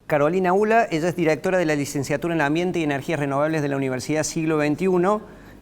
Carolina Ula, ella es directora de la Licenciatura en Ambiente y Energías Renovables de la Universidad Siglo XXI,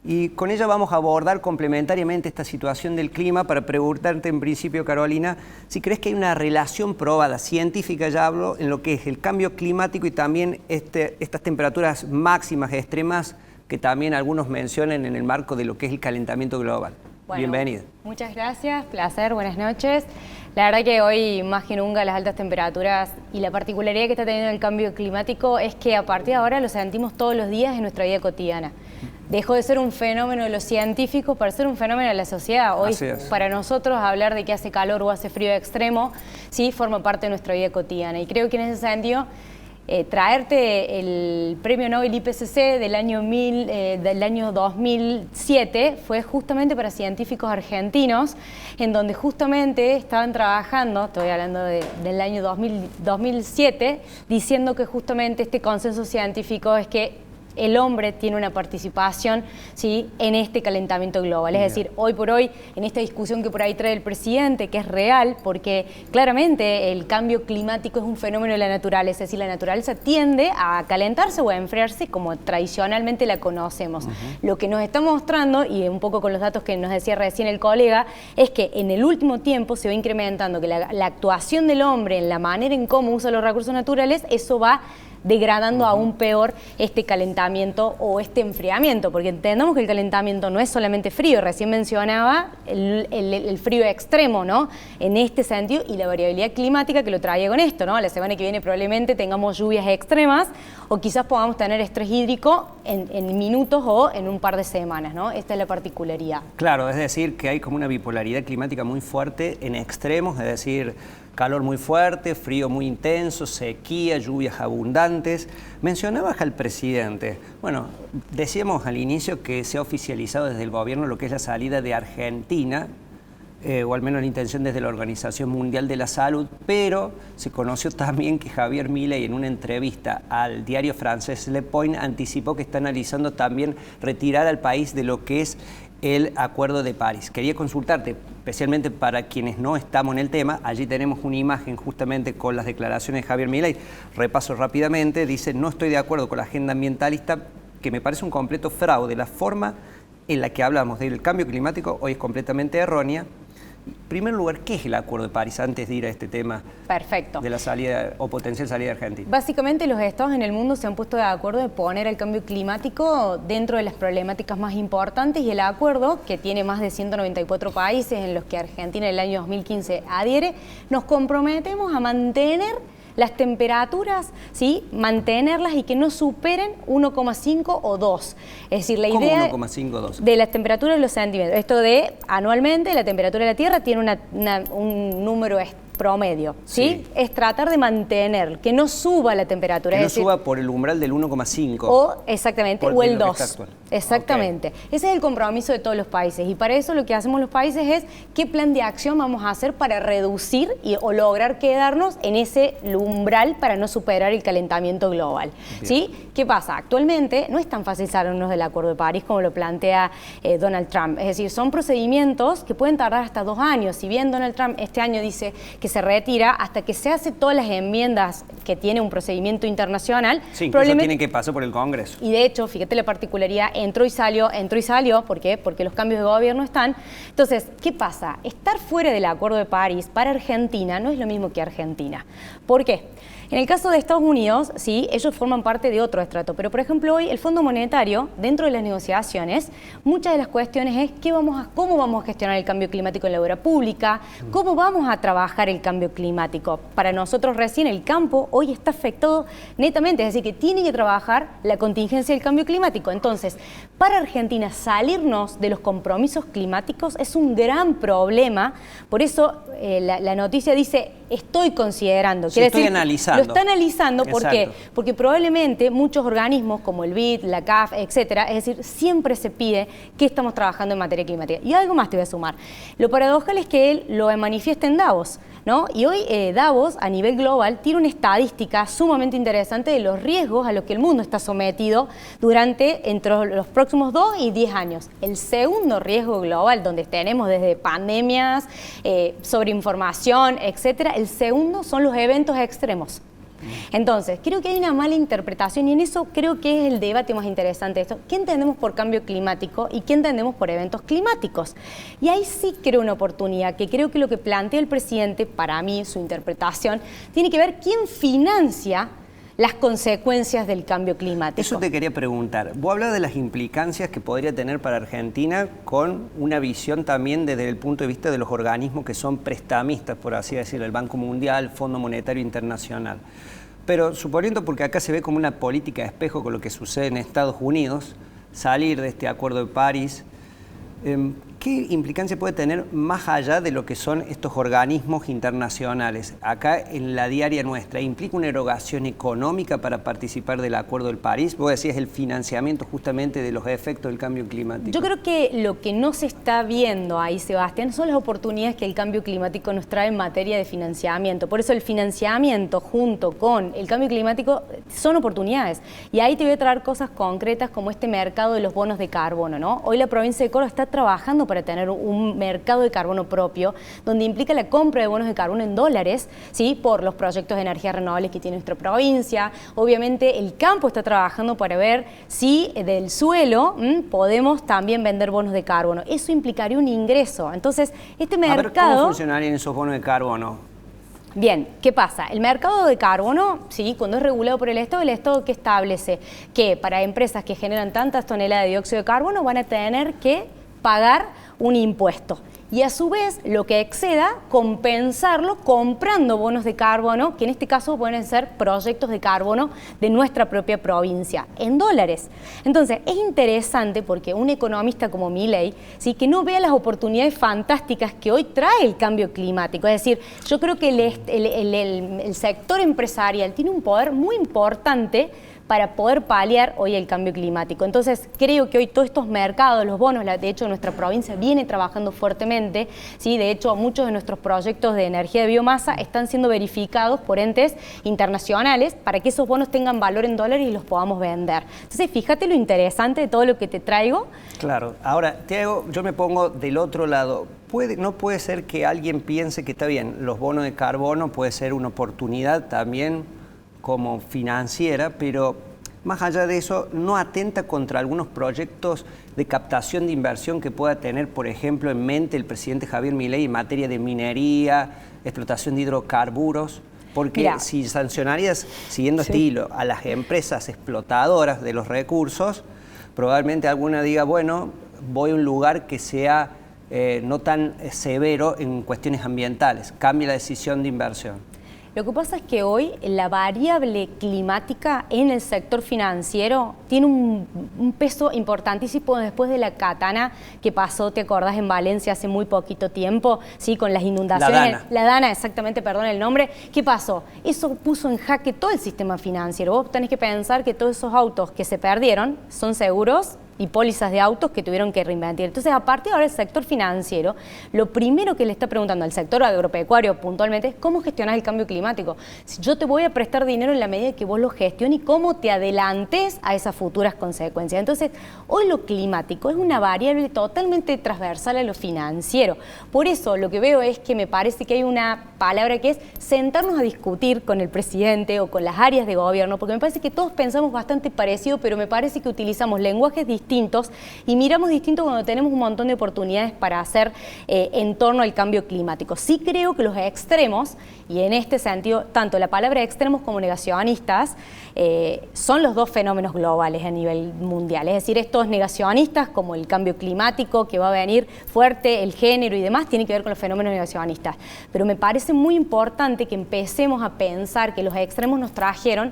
y con ella vamos a abordar complementariamente esta situación del clima para preguntarte en principio, Carolina, si crees que hay una relación probada, científica ya hablo, en lo que es el cambio climático y también estas temperaturas máximas extremas que también algunos mencionan en el marco de lo que es el calentamiento global. Bueno, bienvenida. Muchas gracias, placer, buenas noches. La verdad que hoy más que nunca las altas temperaturas y la particularidad que está teniendo el cambio climático es que a partir de ahora lo sentimos todos los días en nuestra vida cotidiana. Dejó de ser un fenómeno de los científicos para ser un fenómeno de la sociedad. Hoy para nosotros hablar de que hace calor o hace frío extremo, sí, forma parte de nuestra vida cotidiana. Y creo que en ese sentido, traerte el premio Nobel IPCC del año 2007 fue justamente para científicos argentinos, en donde justamente estaban trabajando, estoy hablando del año 2007, diciendo que justamente este consenso científico es que el hombre tiene una participación, ¿sí?, en este calentamiento global. Es decir, hoy por hoy, en esta discusión que por ahí trae el presidente, que es real, porque claramente el cambio climático es un fenómeno de la naturaleza, es decir, la naturaleza tiende a calentarse o a enfriarse como tradicionalmente la conocemos. Lo que nos está mostrando, y un poco con los datos que nos decía recién el colega, es que en el último tiempo se va incrementando que la actuación del hombre en la manera en cómo usa los recursos naturales, eso va degradando aún peor este calentamiento o este enfriamiento, porque entendamos que el calentamiento no es solamente frío, recién mencionaba el frío extremo, ¿no?, en este sentido, y la variabilidad climática que lo traía con esto, ¿no? La semana que viene probablemente tengamos lluvias extremas o quizás podamos tener estrés hídrico en minutos o en un par de semanas, ¿no? Esta es la particularidad. Claro, es decir, que hay como una bipolaridad climática muy fuerte en extremos, es decir, calor muy fuerte, frío muy intenso, sequía, lluvias abundantes. Mencionabas al presidente. Bueno, decíamos al inicio que se ha oficializado desde el gobierno lo que es la salida de Argentina, o al menos la intención desde la Organización Mundial de la Salud, pero se conoció también que Javier Milei en una entrevista al diario francés Le Point anticipó que está analizando también retirar al país de lo que es el Acuerdo de París. Quería consultarte, especialmente para quienes no estamos en el tema, allí tenemos una imagen justamente con las declaraciones de Javier Milei. Repaso rápidamente, dice: no estoy de acuerdo con la agenda ambientalista, que me parece un completo fraude. La forma en la que hablamos del cambio climático hoy es completamente errónea. En primer lugar, ¿qué es el Acuerdo de París? Antes de ir a este tema. Perfecto. De la salida o potencial salida de Argentina. Básicamente los estados en el mundo se han puesto de acuerdo de poner el cambio climático dentro de las problemáticas más importantes, y el acuerdo, que tiene más de 194 países en los que Argentina en el año 2015 adhiere, nos comprometemos a mantener las temperaturas, ¿sí?, mantenerlas y que no superen 1,5 o 2. Es decir, la idea 1,5 o 2 de las temperaturas de los centímetros. Esto de anualmente la temperatura de la Tierra tiene un número promedio, ¿sí? Es tratar de mantener, que no suba la temperatura. Que no suba por el umbral del 1,5. O, exactamente, o el 2. Exactamente. Okay. Ese es el compromiso de todos los países, y para eso lo que hacemos los países es qué plan de acción vamos a hacer para reducir o lograr quedarnos en ese umbral para no superar el calentamiento global. ¿Sí? ¿Qué pasa? Actualmente no es tan fácil salirnos del Acuerdo de París como lo plantea Donald Trump. Es decir, son procedimientos que pueden tardar hasta 2 años. Si bien Donald Trump este año dice que se retira, hasta que se hace todas las enmiendas que tiene un procedimiento internacional. Sí, incluso tiene que pasar por el Congreso. Y de hecho, fíjate la particularidad, entró y salió. ¿Por qué? Porque los cambios de gobierno están. Entonces, ¿qué pasa? Estar fuera del Acuerdo de París para Argentina no es lo mismo que Argentina. ¿Por qué? En el caso de Estados Unidos, sí, ellos forman parte de otro estrato, pero por ejemplo hoy el Fondo Monetario, dentro de las negociaciones, muchas de las cuestiones es cómo vamos a gestionar el cambio climático en la obra pública, cómo vamos a trabajar el cambio climático. Para nosotros recién el campo hoy está afectado netamente, es decir, que tiene que trabajar la contingencia del cambio climático. Entonces, para Argentina salirnos de los compromisos climáticos es un gran problema, por eso la noticia dice: estoy considerando. Sí, estoy analizando. Lo está analizando, ¿por qué? Porque probablemente muchos organismos como el BID, la CAF, etcétera, es decir, siempre se pide que estamos trabajando en materia climática. Y algo más te voy a sumar. Lo paradojal es que él lo manifiesta en Davos, ¿no? Y hoy Davos, a nivel global, tiene una estadística sumamente interesante de los riesgos a los que el mundo está sometido entre los próximos 2 y 10 años. El segundo riesgo global, donde tenemos desde pandemias, sobreinformación, etcétera, el segundo son los eventos extremos. Entonces, creo que hay una mala interpretación y en eso creo que es el debate más interesante de esto. ¿Qué entendemos por cambio climático y qué entendemos por eventos climáticos? Y ahí sí creo una oportunidad, que creo que lo que plantea el presidente, para mí, su interpretación, tiene que ver quién financia las consecuencias del cambio climático. Eso te quería preguntar. Vos hablas de las implicancias que podría tener para Argentina con una visión también desde el punto de vista de los organismos que son prestamistas, por así decirlo, el Banco Mundial, Fondo Monetario Internacional. Pero suponiendo, porque acá se ve como una política de espejo con lo que sucede en Estados Unidos, salir de este Acuerdo de París, ¿qué implicancia puede tener más allá de lo que son estos organismos internacionales? Acá en la diaria nuestra, ¿implica una erogación económica para participar del Acuerdo del París? Vos decías el financiamiento justamente de los efectos del cambio climático. Yo creo que lo que no se está viendo ahí, Sebastián, son las oportunidades que el cambio climático nos trae en materia de financiamiento. Por eso el financiamiento junto con el cambio climático son oportunidades. Y ahí te voy a traer cosas concretas como este mercado de los bonos de carbono, ¿no? Hoy la provincia de Córdoba está trabajando para tener un mercado de carbono propio, donde implica la compra de bonos de carbono en dólares, ¿sí? Por los proyectos de energías renovables que tiene nuestra provincia. Obviamente el campo está trabajando para ver si del suelo podemos también vender bonos de carbono. Eso implicaría un ingreso. Entonces, este mercado... ¿Cómo funcionarían esos bonos de carbono? Bien, ¿qué pasa? El mercado de carbono, sí, cuando es regulado por el Estado que establece que para empresas que generan tantas toneladas de dióxido de carbono van a tener que pagar un impuesto. Y a su vez, lo que exceda, compensarlo comprando bonos de carbono, que en este caso pueden ser proyectos de carbono de nuestra propia provincia, en dólares. Entonces, es interesante porque un economista como Milei, ¿sí? Que no vea las oportunidades fantásticas que hoy trae el cambio climático. Es decir, yo creo que el sector empresarial tiene un poder muy importante para poder paliar hoy el cambio climático. Entonces, creo que hoy todos estos mercados, los bonos, de hecho nuestra provincia viene trabajando fuertemente, ¿sí? De hecho muchos de nuestros proyectos de energía de biomasa están siendo verificados por entes internacionales para que esos bonos tengan valor en dólares y los podamos vender. Entonces, fíjate lo interesante de todo lo que te traigo. Claro. Ahora, Tiago, yo me pongo del otro lado. No puede ser que alguien piense que está bien, los bonos de carbono puede ser una oportunidad también como financiera, pero más allá de eso, ¿no atenta contra algunos proyectos de captación de inversión que pueda tener, por ejemplo, en mente el presidente Javier Milei en materia de minería, explotación de hidrocarburos? Porque mira, si sancionarías, siguiendo este hilo, a las empresas explotadoras de los recursos, probablemente alguna diga, bueno, voy a un lugar que sea no tan severo en cuestiones ambientales, cambie la decisión de inversión. Lo que pasa es que hoy la variable climática en el sector financiero tiene un peso importantísimo después de la katana que pasó, ¿te acordás? En Valencia hace muy poquito tiempo, ¿sí? Con las inundaciones. La Dana, exactamente, perdón el nombre. ¿Qué pasó? Eso puso en jaque todo el sistema financiero. Vos tenés que pensar que todos esos autos que se perdieron son seguros y pólizas de autos que tuvieron que reinventar. Entonces, a partir de ahora, el sector financiero, lo primero que le está preguntando al sector agropecuario puntualmente es cómo gestionar el cambio climático. Si yo te voy a prestar dinero en la medida que vos lo gestiones y cómo te adelantes a esas futuras consecuencias. Entonces, hoy lo climático es una variable totalmente transversal a lo financiero. Por eso, lo que veo es que me parece que hay una palabra que es sentarnos a discutir con el presidente o con las áreas de gobierno, porque me parece que todos pensamos bastante parecido, pero me parece que utilizamos lenguajes distintos y miramos distinto cuando tenemos un montón de oportunidades para hacer en torno al cambio climático. Sí creo que los extremos, y en este sentido, tanto la palabra extremos como negacionistas, son los dos fenómenos globales a nivel mundial. Es decir, estos negacionistas, como el cambio climático que va a venir fuerte, el género y demás, tiene que ver con los fenómenos negacionistas. Pero me parece muy importante que empecemos a pensar que los extremos nos trajeron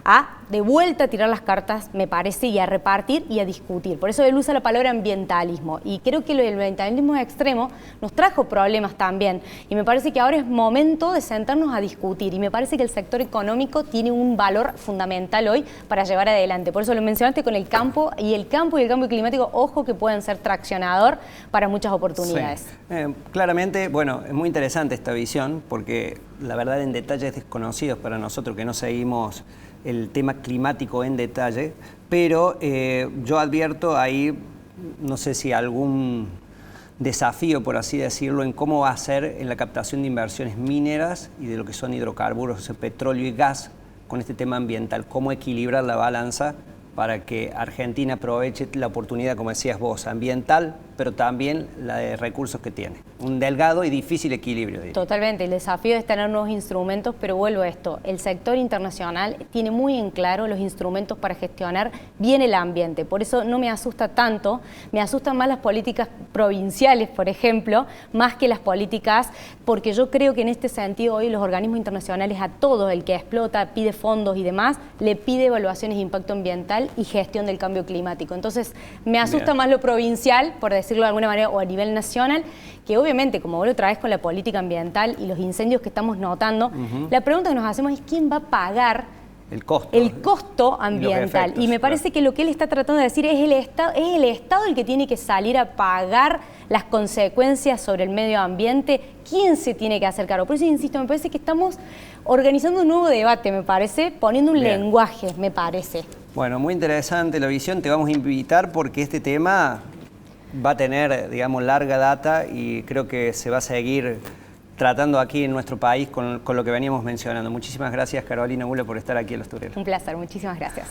a de vuelta a tirar las cartas, me parece, y a repartir y a discutir. Por eso él usa la palabra ambientalismo. Y creo que el ambientalismo extremo nos trajo problemas también. Y me parece que ahora es momento de sentarnos a discutir. Y me parece que el sector económico tiene un valor fundamental hoy para llevar adelante. Por eso lo mencionaste con el campo y el cambio climático, ojo que pueden ser traccionador para muchas oportunidades. Sí. Claramente, bueno, es muy interesante esta visión porque la verdad en detalles desconocidos para nosotros que no seguimos el tema climático en detalle, pero yo advierto ahí, no sé si algún desafío, por así decirlo, en cómo va a ser en la captación de inversiones mineras y de lo que son hidrocarburos, petróleo y gas, con este tema ambiental, cómo equilibrar la balanza para que Argentina aproveche la oportunidad, como decías vos, ambiental, pero también la de recursos que tiene. Un delgado y difícil equilibrio, diría. Totalmente, el desafío es tener nuevos instrumentos, pero vuelvo a esto, el sector internacional tiene muy en claro los instrumentos para gestionar bien el ambiente, por eso no me asusta tanto, me asustan más las políticas provinciales, por ejemplo, más que las políticas, porque yo creo que en este sentido hoy los organismos internacionales a todo el que explota, pide fondos y demás, le pide evaluaciones de impacto ambiental y gestión del cambio climático. Entonces, me asusta más lo provincial, por decirlo de alguna manera, o a nivel nacional, que obviamente, como vos lo traes con la política ambiental y los incendios que estamos notando, la pregunta que nos hacemos es ¿quién va a pagar el costo ambiental? Efectos, y me parece que lo que él está tratando de decir es el Estado el que tiene que salir a pagar las consecuencias sobre el medio ambiente. ¿Quién se tiene que hacer cargo? Por eso insisto, me parece que estamos organizando un nuevo debate, me parece, poniendo un lenguaje, me parece. Bueno, muy interesante la visión, te vamos a invitar porque este tema va a tener, digamos, larga data y creo que se va a seguir tratando aquí en nuestro país con lo que veníamos mencionando. Muchísimas gracias, Carolina Müller, por estar aquí en Los Tureros. Un placer, muchísimas gracias.